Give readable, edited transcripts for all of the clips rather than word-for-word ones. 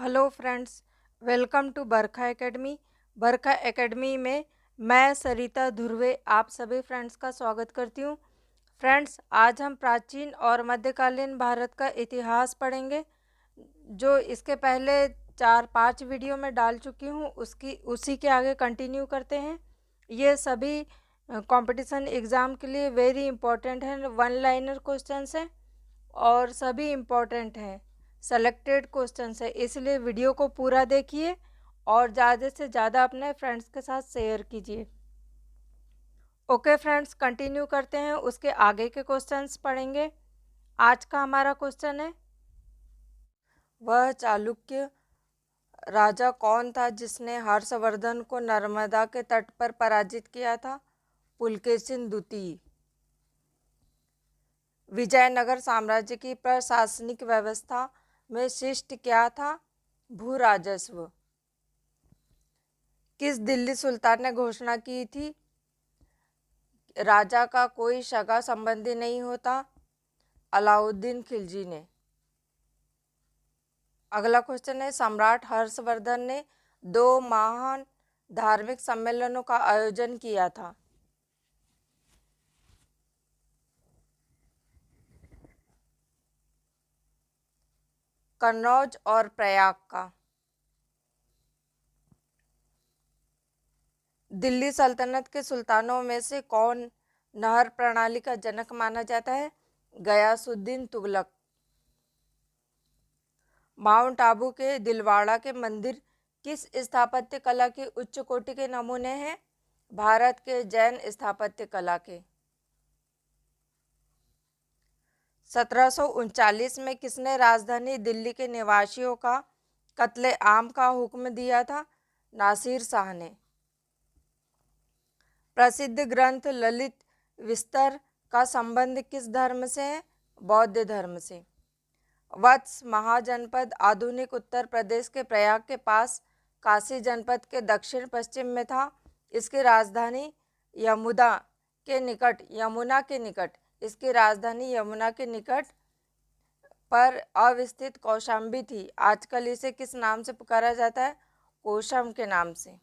Hello friends, welcome to Barkha Academy. Barkha Academy में मैं सरिता ध्रुवे आप सभी फ्रेंड्स का स्वागत करती हूँ। फ्रेंड्स, आज हम प्राचीन और मध्यकालीन भारत का इतिहास पढ़ेंगे, जो इसके पहले 4-5 वीडियो में डाल चुकी हूँ। उसी के आगे कंटिन्यू करते हैं। ये सभी कंपटीशन एग्ज़ाम के लिए वेरी इंपॉर्टेंट हैं, वन लाइनर क्वेश्चंस हैं और सभी इम्पोर्टेंट हैं, सेलेक्टेड क्वेश्चंस है। इसलिए वीडियो को पूरा देखिए और ज़्यादा से ज़्यादा अपने फ्रेंड्स के साथ शेयर कीजिए। ओके फ्रेंड्स, कंटिन्यू करते हैं, उसके आगे के क्वेश्चंस पढ़ेंगे। आज का हमारा क्वेश्चन है, वह चालुक्य राजा कौन था जिसने हर्षवर्धन को नर्मदा के तट पर पराजित किया था? पुलकेशिन द्वितीय। विजयनगर साम्राज्य की प्रशासनिक व्यवस्था में शिष्ट क्या था? भू राजस्व। किस दिल्ली सुल्तान ने घोषणा की थी, राजा का कोई सगा संबंधी नहीं होता? अलाउद्दीन खिलजी ने। अगला क्वेश्चन है, सम्राट हर्षवर्धन ने 2 महान धार्मिक सम्मेलनों का आयोजन किया था। कन्नौज और प्रयाग का। दिल्ली सल्तनत के सुल्तानों में से कौन नहर प्रणाली का जनक माना जाता है? गयासुद्दीन तुगलक। माउंट आबू के दिलवाड़ा के मंदिर किस स्थापत्य कला के उच्च कोटि के नमूने हैं? भारत के जैन स्थापत्य कला के। 1739 में किसने राजधानी दिल्ली के निवासियों का कत्ले आम का हुक्म दिया था? नासिर शाह ने। प्रसिद्ध ग्रंथ ललित विस्तर का संबंध किस धर्म से है? बौद्ध धर्म से। वत्स महाजनपद आधुनिक उत्तर प्रदेश के प्रयाग के पास काशी जनपद के दक्षिण पश्चिम में था। इसकी राजधानी यमुना के निकट पर अवस्थित कौशाम्बी थी। आजकल इसे किस नाम से पुकारा जाता है? कोशम के नाम से।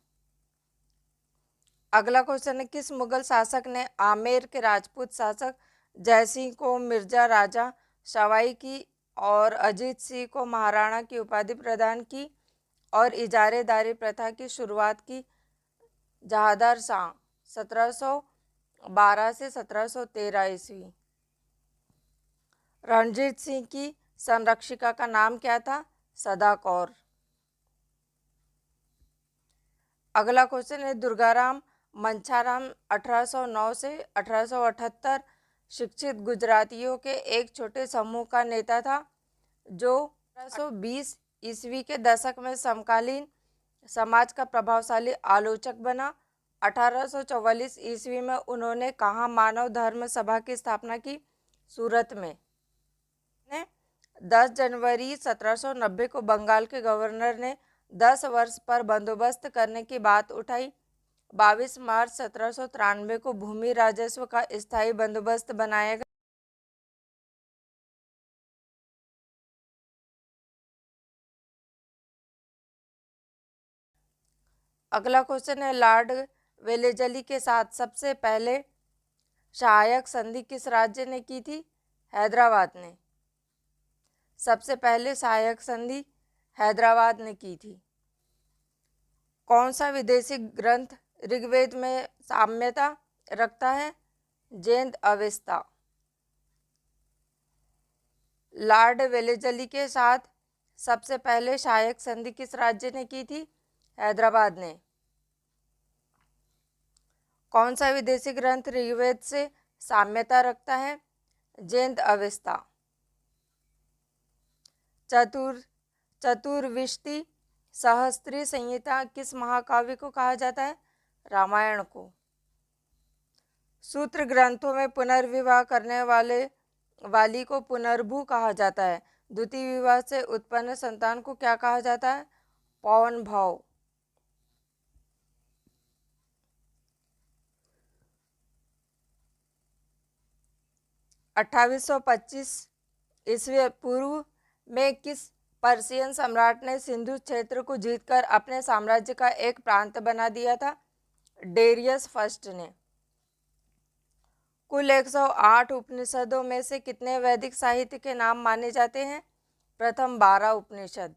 अगला क्वेश्चन है, किस मुगल शासक ने आमेर के राजपूत शासक जयसिंह को मिर्जा राजा सवाई की और अजीत सिंह को महाराणा की उपाधि प्रदान की और इजारेदारी प्रथा की शुरुआत की? जहादर शाह, 1712 से 1713 ईस्वी। रणजीत सिंह की संरक्षिका का नाम क्या था? सदा कौर। अगला क्वेश्चन है, दुर्गाराम मंछाराम 1809 से 1878 शिक्षित गुजरातियों के एक छोटे समूह का नेता था, जो 1820 ईस्वी के दशक में समकालीन समाज का प्रभावशाली आलोचक बना। 1844 ईस्वी में उन्होंने कहाँ मानव धर्म सभा की स्थापना की? सूरत में। 10 जनवरी 1790 को बंगाल के गवर्नर ने 10 वर्ष पर बंदोबस्त करने की बात उठाई। 22 मार्च 1793 को भूमि राजस्व का स्थायी बंदोबस्त बनाया गया। अगला क्वेश्चन है, लॉर्ड वेलेजली के साथ सबसे पहले सहायक संधि किस राज्य ने की थी? हैदराबाद ने। सबसे पहले सहायक संधि हैदराबाद ने की थी। कौन सा विदेशी ग्रंथ ऋग्वेद में साम्यता रखता है? जेंद अवेस्ता। लॉर्ड वेलेजली के साथ सबसे पहले सहायक संधि किस राज्य ने की थी? हैदराबाद ने। कौन सा विदेशी ग्रंथ ऋग्वेद से साम्यता रखता है? जेंद अवेस्ता। चतुर्विशति सहस्त्री संहिता किस महाकाव्य को कहा जाता है? रामायण को। सूत्र ग्रंथों में पुनर्विवाह करने वाली को पुनर्भू कहा जाता है। द्वितीय विवाह से उत्पन्न संतान को क्या कहा जाता है? पवन भाव। 2825 ईस्वी पूर्व में किस पर्शियन सम्राट ने सिंधु क्षेत्र को जीतकर अपने साम्राज्य का एक प्रांत बना दिया था। डेरियस फर्स्ट ने कुल 108 उपनिषदों में से कितने वैदिक साहित्य के नाम माने जाते हैं? प्रथम 12 उपनिषद।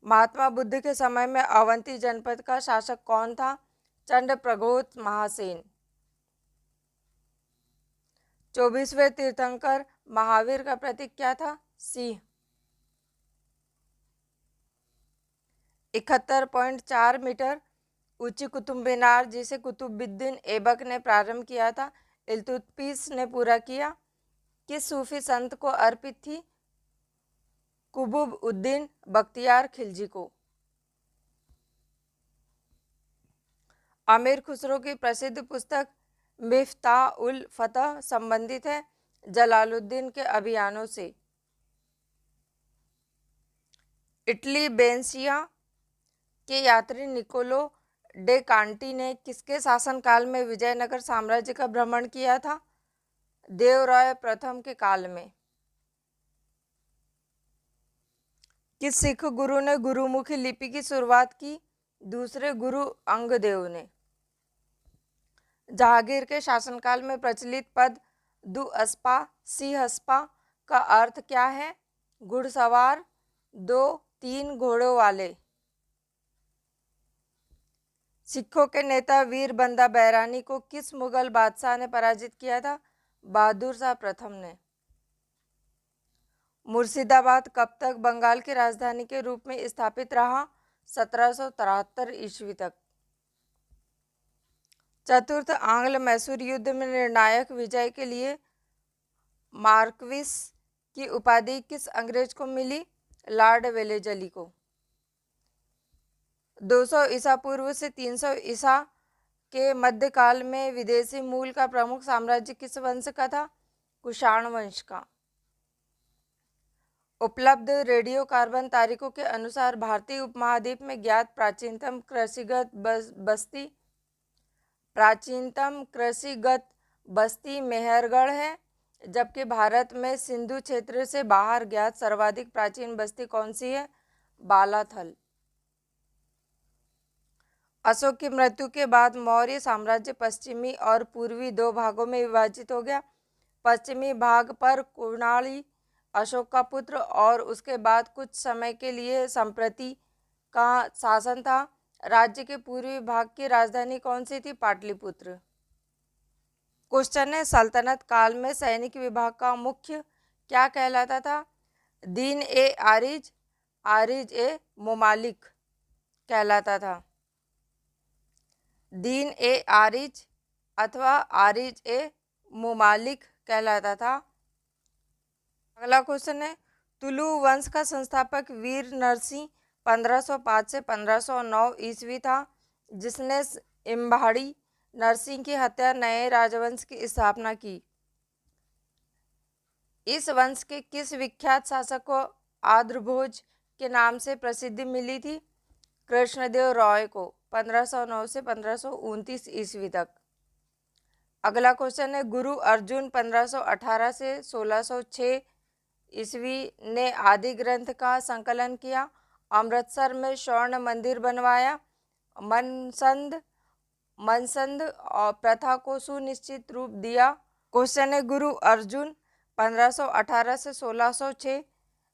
महात्मा बुद्ध के समय में अवंती जनपद का शासक कौन था? चंद्रप्रघोत महासेन। 24वें तीर्थंकर महावीर का प्रतीक क्या था? सिंह। 71.4 मीटर ऊंची कुतुब मीनार, जिसे कुतुबुद्दीन ऐबक ने प्रारंभ किया था, इल्तुतमिश ने पूरा किया। किस सूफी संत को अर्पित थी? कुतुबुद्दीन बख्तियार खिलजी को। अमीर खुसरो की प्रसिद्ध पुस्तक मिफ्ताह उल फतह संबंधित है जलालुद्दीन के अभियानों से। इटली बेंसिया के यात्री निकोलो डे कांटी ने किसके शासनकाल में विजयनगर साम्राज्य का भ्रमण किया था? देवराय प्रथम के काल में। किस सिख गुरु ने गुरुमुखी लिपि की शुरुआत की? दूसरे गुरु अंगदेव ने। जहांगीर के शासनकाल में प्रचलित पद दुअस्पा सिंहस्पा का अर्थ क्या है? घुड़सवार, 2-3 घोड़ों वाले। सिखों के नेता वीर बंदा बैरानी को किस मुगल बादशाह ने पराजित किया था? बहादुर शाह प्रथम ने। मुर्शिदाबाद कब तक बंगाल की राजधानी के रूप में स्थापित रहा? 1773 ईस्वी तक। चतुर्थ आंग्ल मैसूर युद्ध में निर्णायक विजय के लिए मार्क्विस की उपाधि किस अंग्रेज को मिली? लॉर्ड वेलेजली को। 200 ईसा पूर्व से 300 ईसा के मध्यकाल में विदेशी मूल का प्रमुख साम्राज्य किस वंश का था? कुषाण वंश का। उपलब्ध रेडियो कार्बन तारीखों के अनुसार भारतीय उपमहाद्वीप में ज्ञात प्राचीनतम कृषिगत बस्ती मेहरगढ़ है, जबकि भारत में सिंधु क्षेत्र से बाहर ज्ञात सर्वाधिक प्राचीन बस्ती कौन सी है? बालाथल। अशोक की मृत्यु के बाद मौर्य साम्राज्य पश्चिमी और पूर्वी 2 भागों में विभाजित हो गया। पश्चिमी भाग पर कुणाली अशोक का पुत्र और उसके बाद कुछ समय के लिए संप्रति का शासन था। राज्य के पूर्वी भाग की राजधानी कौन सी थी? पाटलिपुत्र। क्वेश्चन है, सल्तनत काल में सैनिक विभाग का मुख्य क्या कहलाता था? दीन ए आरिज, आरिज ए मुमालिक कहलाता था। दीन ए आरिज अथवा आरिज ए मुमालिक कहलाता था। अगला क्वेश्चन है, तुलु वंश का संस्थापक वीर नरसिंह 1505 से 1509 ईस्वी था, जिसने इम्बाड़ी नरसिंह की हत्या नए राजवंश की स्थापना की। इस वंश के किस विख्यात शासक को आर्द्रभोज के नाम से प्रसिद्धि मिली थी? कृष्णदेव राय को 1509 से 1529 ईस्वी तक। अगला क्वेश्चन है, गुरु अर्जुन 1518 से 1606 ईस्वी ने आदि ग्रंथ का संकलन किया। अमृतसर में स्वर्ण मंदिर बनवाया। मनसंद और प्रथा को सुनिश्चित रूप दिया। क्वेश्चन है, गुरु अर्जुन 1518 से 1606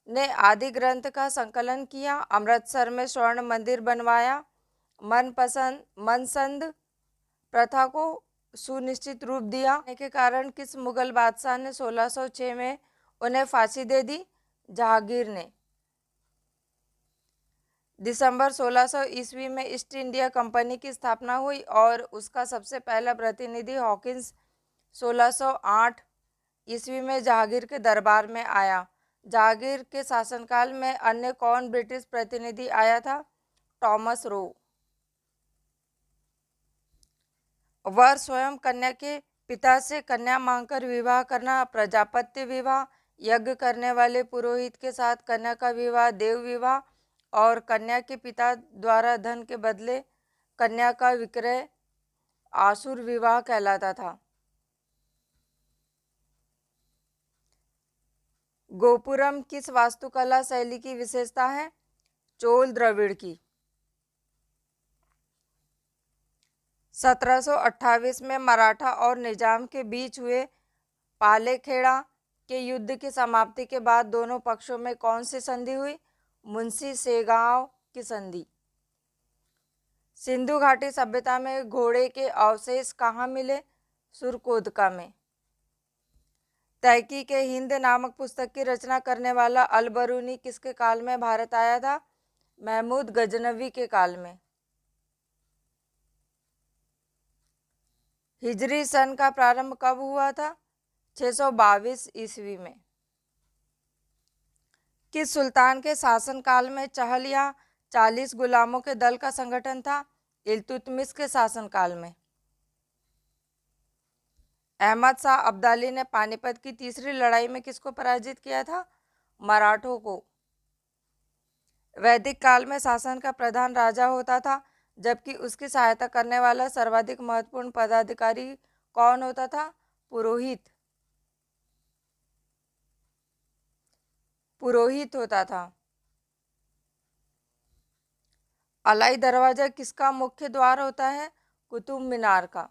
ने आदि ग्रंथ का संकलन किया, अमृतसर में स्वर्ण मंदिर बनवाया, मनसंद प्रथा को सुनिश्चित रूप दिया के कारण किस मुगल बादशाह ने 1606 में उन्हें फांसी दे दी? जहांगीर ने। दिसंबर 1600 ईस्वी में ईस्ट इंडिया कंपनी की स्थापना हुई और उसका सबसे पहला प्रतिनिधि हॉकिंस 1608 ईस्वी में जहांगीर के दरबार में आया। जहांगीर के शासनकाल में अन्य कौन ब्रिटिश प्रतिनिधि आया था? Thomas Roe. वर स्वयं कन्या के पिता से कन्या मांगकर विवाह करना प्रजापत्य विवाह, यज्ञ करने वाले पुरोहित के साथ कन्या का विवाह देव विवाह और कन्या के पिता द्वारा धन के बदले कन्या का विक्रय आसुर विवाह कहलाता था। गोपुरम किस वास्तुकला शैली की विशेषता है? चोल द्रविड़ की। 1728 में मराठा और निजाम के बीच हुए पालेखेड़ा के युद्ध की समाप्ति के बाद दोनों पक्षों में कौन सी संधि हुई? मुंशी सेगांव की संधि। सिंधु घाटी सभ्यता में घोड़े के अवशेष कहाँ मिले? सुरकोदका में। तहकीक हिंद नामक पुस्तक की रचना करने वाला अल बरूनी किसके काल में भारत आया था? महमूद गजनवी के काल में। हिजरी सन का प्रारंभ कब हुआ था? 622 ईस्वी में। किस सुल्तान के शासनकाल में चहल या 40 गुलामों के दल का संगठन था? इल्तुतमिश के शासनकाल में। अहमद शाह अब्दाली ने पानीपत की तीसरी लड़ाई में किसको पराजित किया था? मराठों को। वैदिक काल में शासन का प्रधान राजा होता था, जबकि उसकी सहायता करने वाला सर्वाधिक महत्वपूर्ण पदाधिकारी कौन होता था? पुरोहित। पुरोहित होता था। अलाई दरवाजा किसका मुख्य द्वार होता है? कुतुब मीनार का।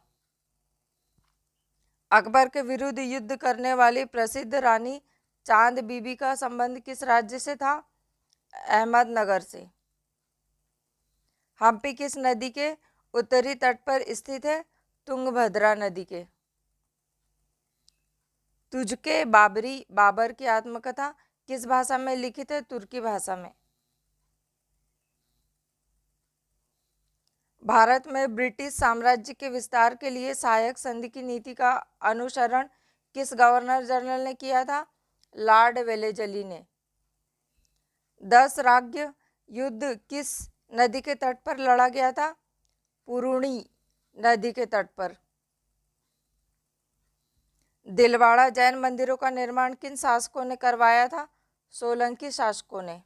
अकबर के विरुद्ध युद्ध करने वाली प्रसिद्ध रानी चांद बीबी का संबंध किस राज्य से था? अहमदनगर से। हम्पी किस नदी के उत्तरी तट पर स्थित है? तुंगभद्रा नदी के। तुझके बाबरी बाबर की आत्मकथा किस भाषा में लिखित है? तुर्की भाषा में। भारत में ब्रिटिश साम्राज्य के विस्तार के लिए सहायक संधि की नीति का अनुसरण किस गवर्नर जनरल ने किया था? लॉर्ड वेलेजली ने। 10 राज्य युद्ध किस नदी के तट पर लड़ा गया था? पुरुणी नदी के तट पर। दिलवाड़ा जैन मंदिरों का निर्माण किन शासकों ने करवाया था? सोलंकी शासकों ने।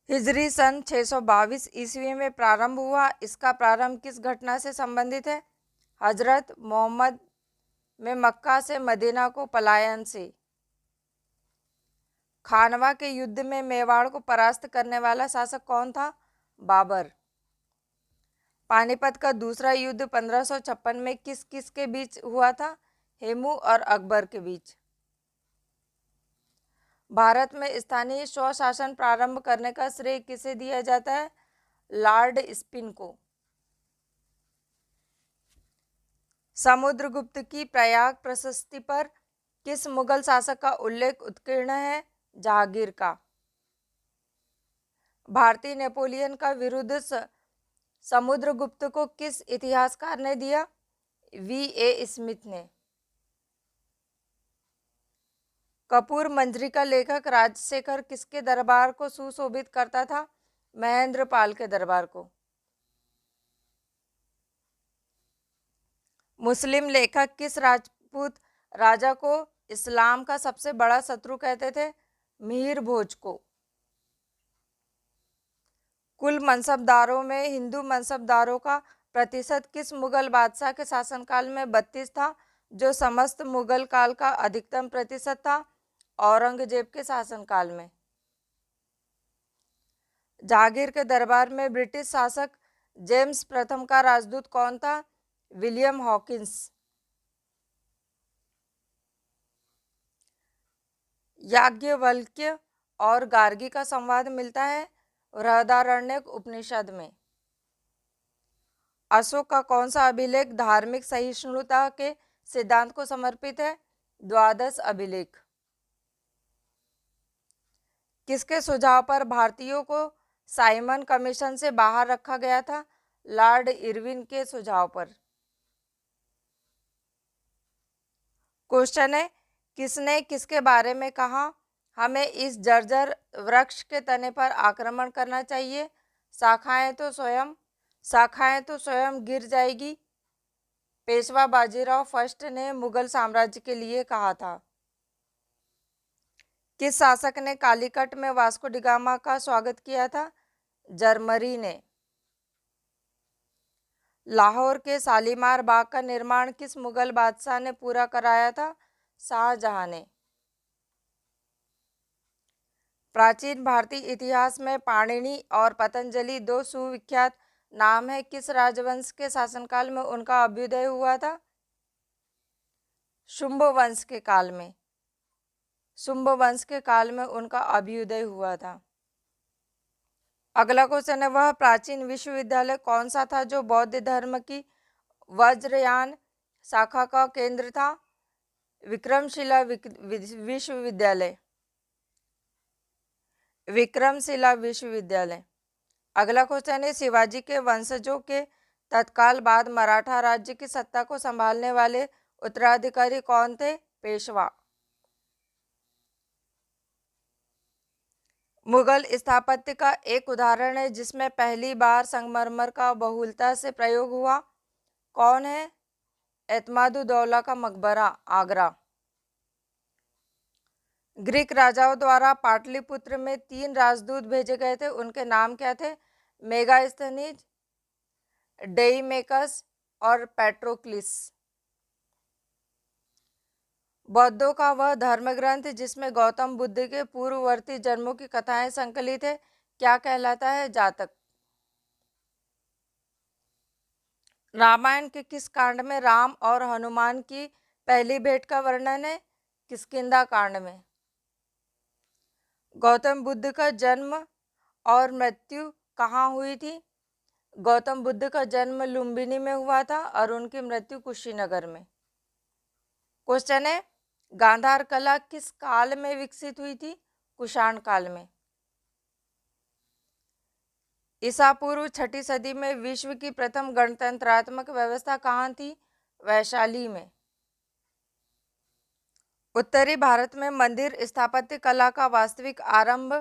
हिजरी सन 622 ईस्वी में प्रारंभ हुआ, इसका प्रारंभ किस घटना से संबंधित है? हजरत मोहम्मद में मक्का से मदीना को पलायन से। खानवा के युद्ध में मेवाड़ को परास्त करने वाला शासक कौन था? बाबर। पानीपत का दूसरा युद्ध 1556 में किस किस के बीच हुआ था? हेमू और अकबर के बीच। भारत में स्थानीय स्वशासन प्रारंभ करने का श्रेय किसे दिया जाता है? लॉर्ड स्पिन को। समुद्रगुप्त की प्रयाग प्रशस्ति पर किस मुगल शासक का उल्लेख उत्कीर्ण है? जहांगीर का। भारतीय नेपोलियन का विरुद्ध समुद्रगुप्त को किस इतिहासकार ने दिया? V.A. स्मिथ ने। कपूर मंजरी का लेखक राजशेखर किसके दरबार को सुशोभित करता था? महेंद्र पाल के दरबार को। मुस्लिम लेखक किस राजपूत राजा को इस्लाम का सबसे बड़ा शत्रु कहते थे? मिहिर भोज को। कुल मनसबदारों में हिंदू मनसबदारों का प्रतिशत किस मुगल बादशाह के शासनकाल में 32 था, जो समस्त मुगल काल का अधिकतम प्रतिशत था? औरंगजेब के शासनकाल में। जहांगीर के दरबार में ब्रिटिश शासक जेम्स प्रथम का राजदूत कौन था? William Hawkins. याज्ञवल्क्य और गार्गी का संवाद मिलता है बृहदारण्यक उपनिषद में। अशोक का कौन सा अभिलेख धार्मिक सहिष्णुता के सिद्धांत को समर्पित है? द्वादश अभिलेख। किसके सुझाव पर भारतीयों को साइमन कमीशन से बाहर रखा गया था? लॉर्ड इरविन के सुझाव पर। क्वेश्चन है, किसने किसके बारे में कहा हमें इस जर्जर वृक्ष के तने पर आक्रमण करना चाहिए? शाखाएं तो स्वयं गिर जाएगी। पेशवा बाजीराव फर्स्ट ने मुगल साम्राज्य के लिए कहा था। किस शासक ने कालीकट में वास्को डी गामा का स्वागत किया था? जरमरी ने। लाहौर के शालीमार बाग का निर्माण किस मुगल बादशाह ने पूरा कराया था? शाहजहां ने। प्राचीन भारतीय इतिहास में पाणिनि और पतंजलि दो सुविख्यात नाम है। किस राजवंश के शासनकाल में उनका अभ्युदय हुआ था? शुंभ वंश के काल में। शुंभ वंश के काल में उनका अभ्युदय हुआ था। अगला क्वेश्चन है, वह प्राचीन विश्वविद्यालय कौन सा था जो बौद्ध धर्म की वज्रयान शाखा का केंद्र था? विक्रमशिला विश्वविद्यालय। विक्रमशिला विश्वविद्यालय। अगला क्वेश्चन है, शिवाजी के वंशजों के तत्काल बाद मराठा राज्य की सत्ता को संभालने वाले उत्तराधिकारी कौन थे? पेशवा। मुगल स्थापत्य का एक उदाहरण है जिसमें पहली बार संगमरमर का बहुलता से प्रयोग हुआ, कौन है? एतमादुद्दौला का मकबरा, आगरा। ग्रीक राजाओं द्वारा पाटलिपुत्र में 3 राजदूत भेजे गए थे, उनके नाम क्या थे? मेगास्थनीज, डेइमेकस और पेट्रोक्लिस। बौद्धों का वह धर्म ग्रंथ जिसमें गौतम बुद्ध के पूर्ववर्ती जन्मों की कथाएं संकलित है, क्या कहलाता है? जातक। रामायण के किस कांड में राम और हनुमान की पहली भेंट का वर्णन है? किष्किंधा कांड में। गौतम बुद्ध का जन्म और मृत्यु कहाँ हुई थी? गौतम बुद्ध का जन्म लुम्बिनी में हुआ था और उनकी मृत्यु कुशीनगर में। क्वेश्चन है, गांधार कला किस काल में विकसित हुई थी? कुषाण काल में। ईसा पूर्व 6ठी सदी में विश्व की प्रथम गणतंत्रात्मक व्यवस्था कहाँ थी? वैशाली में। उत्तरी भारत में मंदिर स्थापत्य कला का वास्तविक आरंभ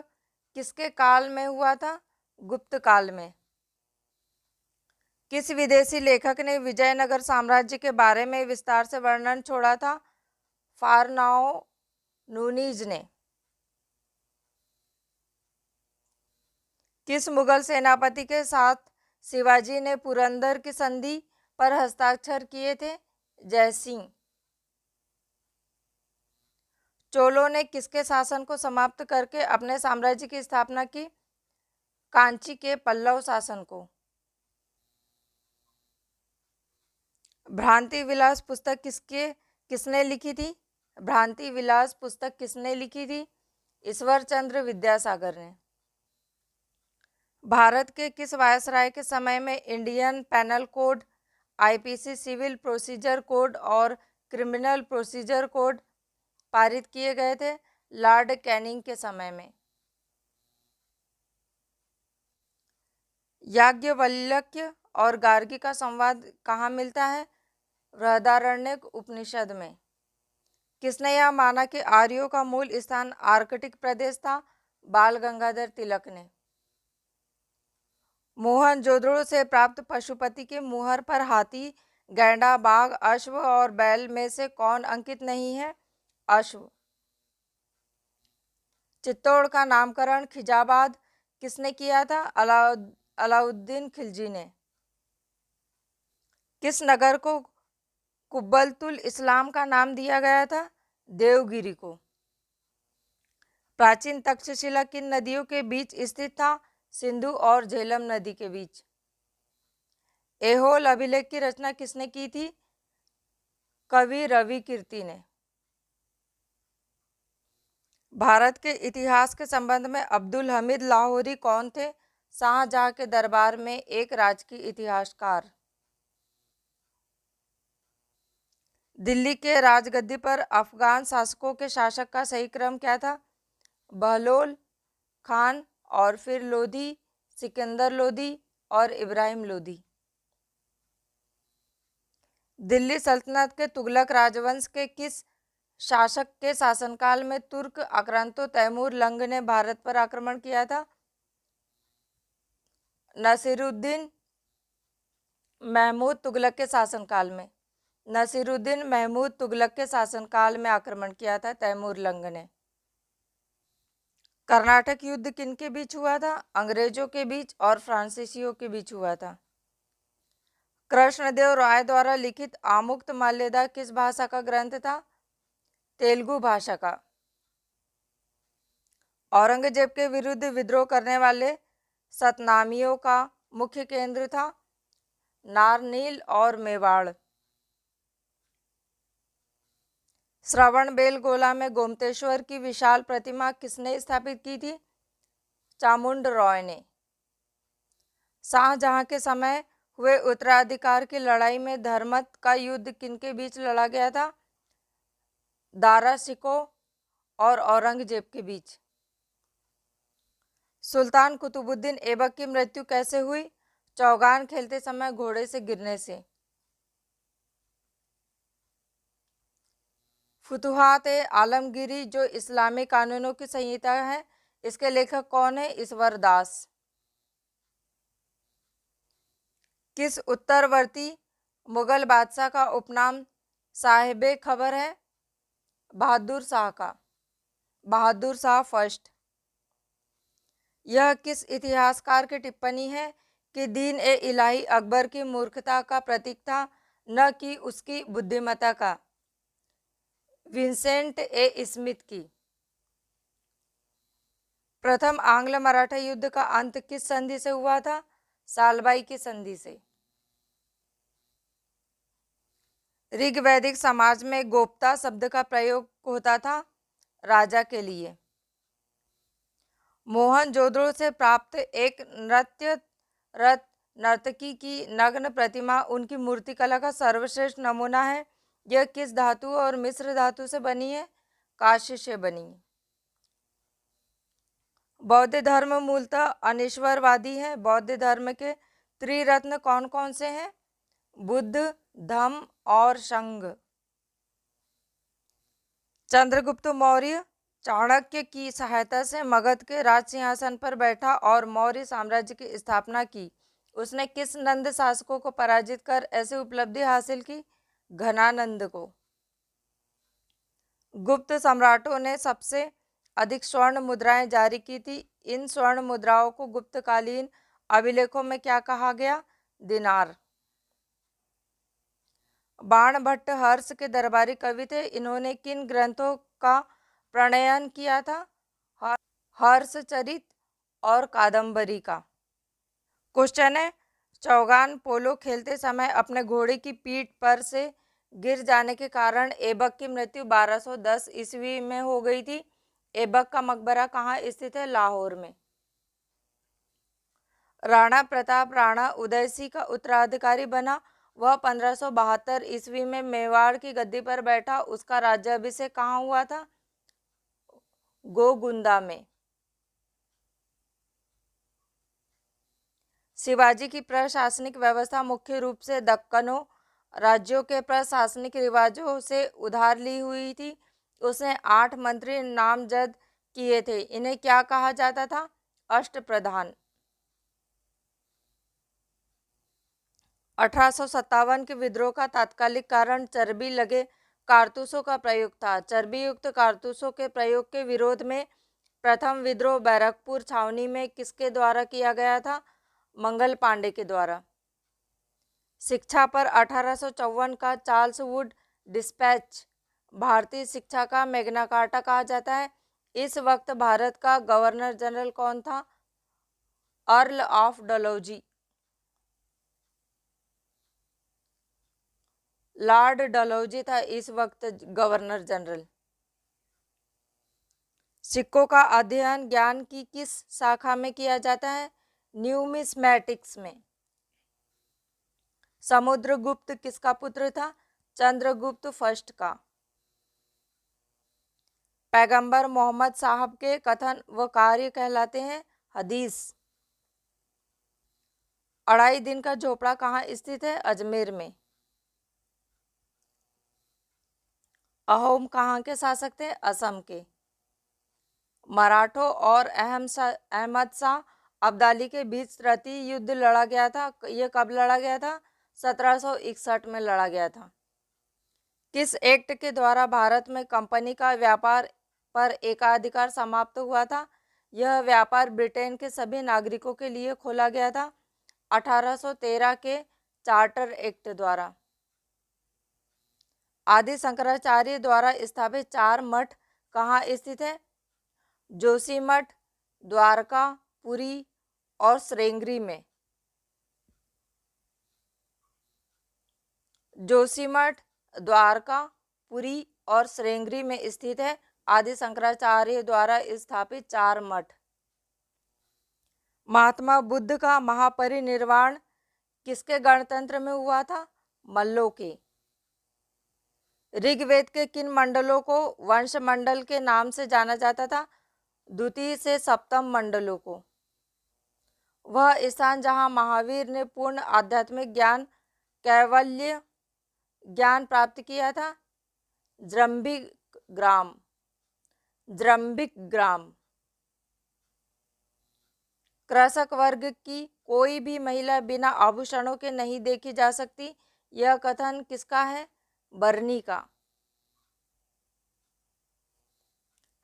किसके काल में हुआ था? गुप्त काल में। किस विदेशी लेखक ने विजयनगर साम्राज्य के बारे में विस्तार से वर्णन छोड़ा था? फारनाओ नूनीज ने। किस मुगल सेनापति के साथ शिवाजी ने पुरंदर की संधि पर हस्ताक्षर किए थे? जयसिंह। चोलों ने किसके शासन को समाप्त करके अपने साम्राज्य की स्थापना की? कांची के पल्लव शासन को। भ्रांति विलास पुस्तक किसने लिखी थी? भ्रांति विलास पुस्तक किसने लिखी थी? ईश्वर चंद्र विद्यासागर ने। भारत के किस वायसराय के समय में Indian penal code, IPC civil procedure code और क्रिमिनल प्रोसीजर कोड पारित किए गए थे? लॉर्ड कैनिंग के समय में। याज्ञवल्क्य और गार्गी का संवाद कहाँ मिलता है? बृहदारण्यक उपनिषद में। किसने यह माना कि आर्यों का मूल स्थान आर्कटिक प्रदेश था? बाल गंगाधर तिलक ने। मोहनजोदड़ो से प्राप्त पशुपति के मुहर पर हाथी, गैंडा, बाघ, अश्व और बैल में से कौन अंकित नहीं है? अश्व। चित्तौड़ का नामकरण खिजाबाद किसने किया था? अलाउद्दीन खिलजी ने। किस नगर को कुब्बतुल इस्लाम का नाम दिया गया था? देवगिरी को। प्राचीन तक्षशिला किन नदियों के बीच स्थित था? सिंधु और झेलम नदी के बीच। ऐहोल अभिलेख की रचना किसने की थी? कवि रवि कीर्ति ने। भारत के इतिहास के संबंध में अब्दुल हमीद लाहौरी कौन थे? शाहजहां के दरबार में एक राजकीय इतिहासकार। दिल्ली के राजगद्दी पर अफगान शासकों के शासक का सही क्रम क्या था? बहलोल खान और फिर लोधी, सिकंदर लोधी और इब्राहिम लोधी। दिल्ली सल्तनत के तुगलक राजवंश के किस शासक के शासनकाल में तुर्क आक्रांतो तैमूर लंग ने भारत पर आक्रमण किया था? नसीरुद्दीन महमूद तुगलक के शासनकाल में। नसीरुद्दीन महमूद तुगलक के शासनकाल में आक्रमण किया था तैमूर लंग ने। कर्नाटक युद्ध किनके बीच हुआ था? अंग्रेजों के बीच और फ्रांसीसियों के बीच हुआ था। कृष्णदेव राय द्वारा लिखित आमुक्तमाल्यदा किस भाषा का ग्रंथ था? तेलुगु भाषा का। औरंगजेब के विरुद्ध विद्रोह करने वाले सतनामियों का मुख्य केंद्र था नारनील और मेवाड़। श्रवणबेलगोला में गोमतेश्वर की विशाल प्रतिमा किसने स्थापित की थी? चामुंड रॉय ने। शाहजहां के समय हुए उत्तराधिकार की लड़ाई में धर्मत का युद्ध किनके बीच लड़ा गया था? दारा शिकोह और औरंगजेब के बीच। सुल्तान कुतुबुद्दीन ऐबक की मृत्यु कैसे हुई? चौगान खेलते समय घोड़े से गिरने से। फुतुहात ए आलमगीरी जो इस्लामी कानूनों की संहिता है, इसके लेखक कौन है? ईश्वर दास। किस उत्तरवर्ती मुगल बादशाह का उपनाम साहिबे खबर है? बहादुर शाह का। बहादुर शाह फर्स्ट। यह किस इतिहासकार की टिप्पणी है कि दीन ए इलाही अकबर की मूर्खता का प्रतीक था, न कि उसकी बुद्धिमत्ता का? विंसेंट ए स्मिथ की। प्रथम आंग्ल मराठा युद्ध का अंत किस संधि से हुआ था? सालबाई की संधि से। ऋग्वैदिक समाज में गोप्ता शब्द का प्रयोग होता था राजा के लिए। मोहनजोदड़ो से प्राप्त एक नृत्यरत नर्तकी की नग्न प्रतिमा उनकी मूर्तिकला का सर्वश्रेष्ठ नमूना है। यह किस धातु और मिश्र धातु से बनी है? कांस्य से बनी। बौद्ध धर्म मूलतः अनीश्वरवादी है। बौद्ध धर्म के त्रिरत्न कौन कौन से हैं? बुद्ध, धम्म और संघ। चंद्रगुप्त मौर्य चाणक्य की सहायता से मगध के राज सिंहासन पर बैठा और मौर्य साम्राज्य की स्थापना की। उसने किस नंद शासकों को पराजित कर ऐसी उपलब्धि हासिल की? घनानंद को। गुप्त सम्राटों ने सबसे अधिक स्वर्ण मुद्राएं जारी की थी। इन स्वर्ण मुद्राओं को गुप्तकालीन अभिलेखों में क्या कहा गया? दिनार। बाणभट्ट हर्ष के दरबारी कवि थे। इन्होंने किन ग्रंथों का प्रणयन किया था? हर्षचरित और कादम्बरी का। क्वेश्चन है, चौगान पोलो खेलते समय अपने घोड़े की पीठ पर से गिर जाने के कारण ऐबक की मृत्यु 1210 ईस्वी में हो गई थी। ऐबक का मकबरा कहाँ स्थित है? लाहौर में। राणा प्रताप राणा उदयसिंह का उत्तराधिकारी बना। वह 1572 ईस्वी में मेवाड़ की गद्दी पर बैठा। उसका राज्याभिषेक कहाँ हुआ था? गोगुंदा में। शिवाजी की प्रशासनिक व्यवस्था मुख्य रूप से दक्कनों राज्यों के प्रशासनिक रिवाजों से उधार ली हुई थी। उसने 8 मंत्री नामजद किए थे। इन्हें क्या कहा जाता था? अष्टप्रधान। 1857 के विद्रोह का तात्कालिक कारण चर्बी लगे कारतूसों का प्रयोग था। चर्बी युक्त कारतूसों के प्रयोग के विरोध में प्रथम विद्रोह बैरकपुर छावनी में किसके द्वारा किया गया था? मंगल पांडे के द्वारा। शिक्षा पर 1854 का चार्ल्स वुड डिस्पैच भारतीय शिक्षा का मैग्ना कार्टा कहा जाता है। इस वक्त भारत का गवर्नर जनरल कौन था? Earl of Dalhousie. Lord Dalhousie था इस वक्त गवर्नर जनरल। सिक्कों का अध्ययन ज्ञान की किस शाखा में किया जाता है? न्यूमिस्मैटिक्स में। समुद्रगुप्त किसका पुत्र था? चंद्रगुप्त फर्स्ट का। पैगंबर मोहम्मद साहब के कथन व कार्य कहलाते हैं हदीस। 2.5 दिन का झोपड़ा कहाँ स्थित है? अजमेर में। अहोम कहाँ के शासक थे? असम के। मराठों और अहमद शाह अब्दाली के बीच रति युद्ध लड़ा गया था। यह कब लड़ा गया था? 1761 में लड़ा गया था। किस एक्ट के द्वारा भारत में कंपनी का व्यापार पर एकाधिकार समाप्त हुआ था? यह व्यापार ब्रिटेन के सभी नागरिकों के लिए खोला गया था। 1813 के चार्टर एक्ट द्वारा। आदि शंकराचार्य द्वारा स्थापित 4 मठ कहाँ स्थित है? जोशीमठ, द्वारका, पुरी और श्रृंगेरी में। जोशीमठ, द्वारका, पुरी और श्रृंगेरी में स्थित है आदि शंकराचार्य द्वारा स्थापित 4 मठ। महात्मा बुद्ध का महापरिनिर्वाण किसके गणतंत्र में हुआ था? मल्लों के। ऋग्वेद के किन मंडलों को वंश मंडल के नाम से जाना जाता था? द्वितीय से सप्तम मंडलों को। वह स्थान जहाँ महावीर ने पूर्ण आध्यात्मिक ज्ञान, कैवल्य ज्ञान प्राप्त किया था? जृंभिक ग्राम। जृंभिक ग्राम। कृषक वर्ग की कोई भी महिला बिना आभूषणों के नहीं देखी जा सकती, यह कथन किसका है? बर्नी का।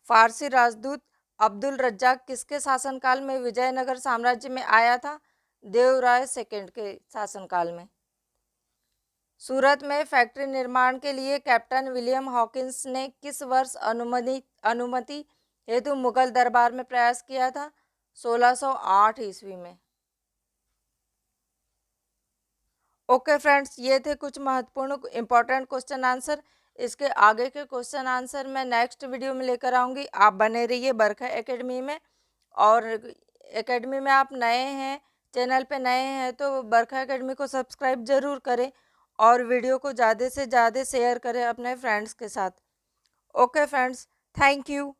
फारसी राजदूत अब्दुल रज्जाक किसके शासनकाल में विजयनगर साम्राज्य में आया था? देवराय सेकंड के शासनकाल में। सूरत में फैक्ट्री निर्माण के लिए कैप्टन विलियम हॉकिंस ने किस वर्ष अनुमति हेतु मुगल दरबार में प्रयास किया था? 1608 ईस्वी में। ओके फ्रेंड्स, ये थे कुछ महत्वपूर्ण इंपॉर्टेंट क्वेश्चन आंसर। इसके आगे के क्वेश्चन आंसर मैं नेक्स्ट वीडियो में लेकर आऊँगी। आप बने रहिए बरखा एकेडमी में। और एकेडमी में आप नए हैं, चैनल पे नए हैं, तो बरखा एकेडमी को सब्सक्राइब ज़रूर करें और वीडियो को ज़्यादा से ज़्यादा शेयर करें अपने फ्रेंड्स के साथ। Okay friends, thank you.